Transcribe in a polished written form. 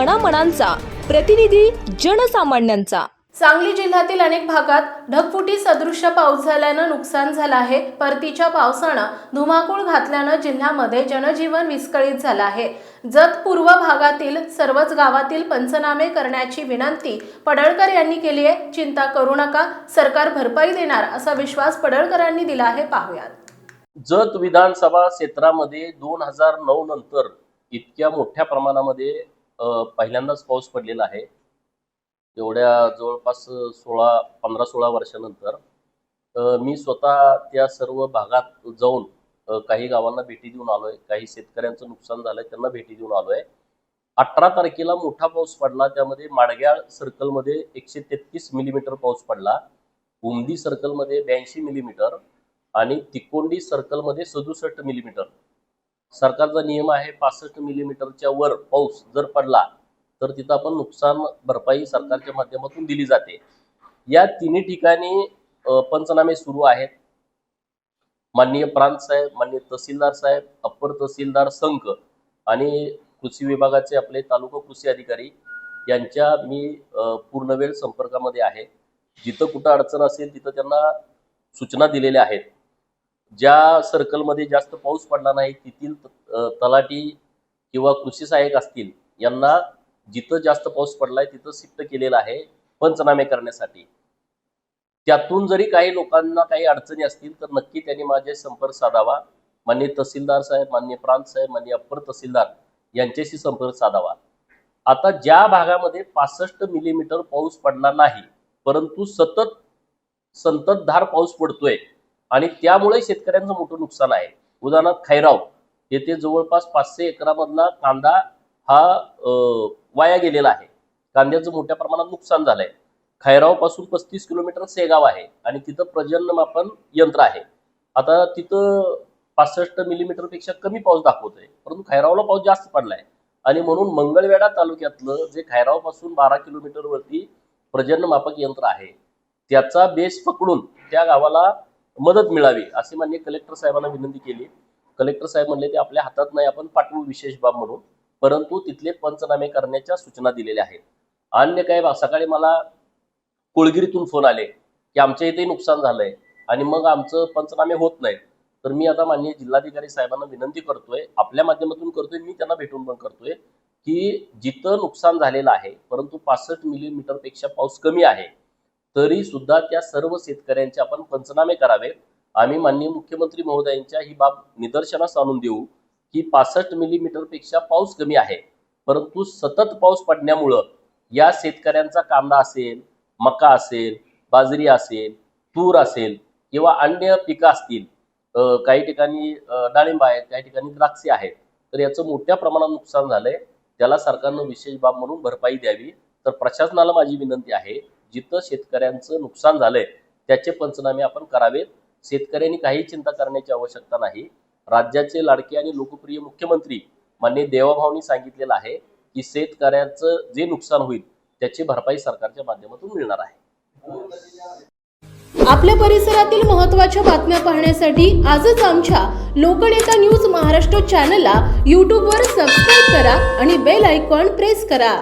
मनामनांचा प्रतिनिधी जनसामान्यांचा। सांगली जिल्ह्यातील अनेक भागात ढगफुटी सदृश्य पाऊस झाल्यानं नुकसान झालं आहे। परतीच्या पावसानं धुमाकूळ घातल्यानं जिल्ह्यामध्ये जनजीवन विस्कळीत झालं आहे। जत पूर्व भागातील सर्वच गावातील पंचनामे करण्याची विनंती पडळकर यांनी केली आहे। चिंता करू नका, सरकार भरपाई देणार असा विश्वास पडळकरांनी दिला आहे। पाहूयात। जत विधानसभा क्षेत्रामध्ये 2009 नंतर इतक्या मोठ्या प्रमाणामध्ये पहिल्यांदाच पाऊस पडलेला आहे। एवढ्या जवळपास 15-16 वर्षानंतर मी स्वतः त्या सर्व भागात जाऊन काही गावांना भेटी देऊन आलोय, काही शेतकऱ्यांचं नुकसान झालंय त्यांना भेटी देऊन आलोय। 18 तारखेला मोठा पाऊस पडला, त्यामध्ये माडग्याळ सर्कलमध्ये 133 मिलीमीटर पाऊस पडला, उमदी सर्कलमध्ये 82 मिलीमीटर आणि तिकोंडी सर्कलमध्ये 67 मिलीमीटर। सरकारचा नियम आहे 65 मिलीमीटरच्या वर पाऊस जर पडला तर तिथं आपण नुकसान भरपाई सरकारच्या माध्यमातून दिली जाते। या तिन्ही ठिकाणी पंचनामे सुरू आहेत। माननीय प्रांत साहेब, माननीय तहसीलदार साहेब, अप्पर तहसीलदार संघ आणि कृषी विभागाचे आपले तालुका कृषी अधिकारी यांच्या मी पूर्ण वेळ संपर्कामध्ये आहे। जिथं कुठं अडचण असेल तिथं त्यांना सूचना दिलेल्या आहेत। ज्या सर्कलमध्ये जास्त पाऊस पडला नाही तिथील तलाठी किंवा कृषी सहाय्यक असतील यांना जिथं जास्त पाऊस पडलाय तिथं शिफ्ट केलेलं आहे पंचनामे करण्यासाठी। त्यातून जरी काही लोकांना काही अडचणी असतील तर नक्की त्यांनी माझे संपर्क साधावा। माननीय तहसीलदार साहेब, माननीय प्रांत साहेब, माननीय अप्पर तहसीलदार यांच्याशी संपर्क साधावा। आता ज्या भागामध्ये 65 मिलीमीटर पाऊस पडला नाही परंतु सतत संततधार पाऊस पडतोय आणि त्यामुळे शेतकऱ्यांचं मोठं नुकसान आहे। उदाहरणार्थ खैराव येथे जवळपास 500 एकरामधला कांदा हा वाया गेलेला आहे। कांद्याचं मोठ्या प्रमाणात नुकसान झालंय। खैराव पासून 35 किलोमीटर सेगाव आहे आणि तिथं प्रजननमापन यंत्र आहे। आता तिथं 65 मिलीमीटर पेक्षा कमी पाऊस दाखवतोय परंतु खैरावला पाऊस जास्त पडलाय आणि म्हणून मंगळवेढा तालुक्यातलं जे खैराव पासून 12 किलोमीटर वरती प्रजननमापक यंत्र आहे त्याचा बेस पकडून त्या गावाला मदत मिळावी अशी माननीय कलेक्टर साहेबांना विनंती केली। कलेक्टर साहेब म्हणले ते आपल्या हातात नाही, आपण पाठवू विशेष बाब म्हणून, परंतु तिथले पंचनामे करण्याच्या सूचना दिलेल्या आहेत। अन्य काय, सकाळी मला कोळगिरीतून फोन आले की आमच्या इथे नुकसान झालंय आणि मग आमचं पंचनामे होत नाही। तर मी आता माननीय जिल्हाधिकारी साहेबांना विनंती करतोय, आपल्या माध्यमातून करतोय, मी त्यांना भेटून पण करतोय की जिथं नुकसान झालेलं आहे परंतु 65 मिलीमीटर पेक्षा पाऊस कमी आहे तरी सुद्धा त्या सर्व शेतकऱ्यांचे आपण पंचनामे करावे। आम्ही माननीय मुख्यमंत्री महोदयांच्या ही बाब निदर्शनास आणून देऊ की 65 मिलीमीटर पेक्षा पाऊस कमी आहे परंतु सतत पाऊस पडण्यामुळं या शेतकऱ्यांचा कांदा असेल, मका असेल, बाजरी असेल, तूर असेल किंवा अन्य पिकं असतील, काही ठिकाणी डाळिंब आहेत, काही ठिकाणी द्राक्षे आहेत, तर याचं मोठ्या प्रमाणात नुकसान झालंय। त्याला सरकारनं विशेष बाब म्हणून भरपाई द्यावी। तर प्रशासनाला माझी विनंती आहे, जिथं शेतकऱ्यांचं नुकसान झालंय त्याचे पंचनामे आपण करावेत। शेतकऱ्यांनी काही चिंता करण्याची आवश्यकता नाही। राज्याचे लाडके आणि लोकप्रिय मुख्यमंत्री माननीय देवाभाऊंनी सांगितलेलं आहे की शेतकऱ्यांचं जे नुकसान होईल त्याची भरपाई सरकारच्या माध्यमातून मिळणार आहे। आपल्या परिसरातील महत्त्वाच्या बातम्या पाहण्यासाठी आजच आमच्या लोकनेता न्यूज महाराष्ट्र चॅनलला YouTube वर सबस्क्राईब करा आणि बेल आयकॉन प्रेस करा।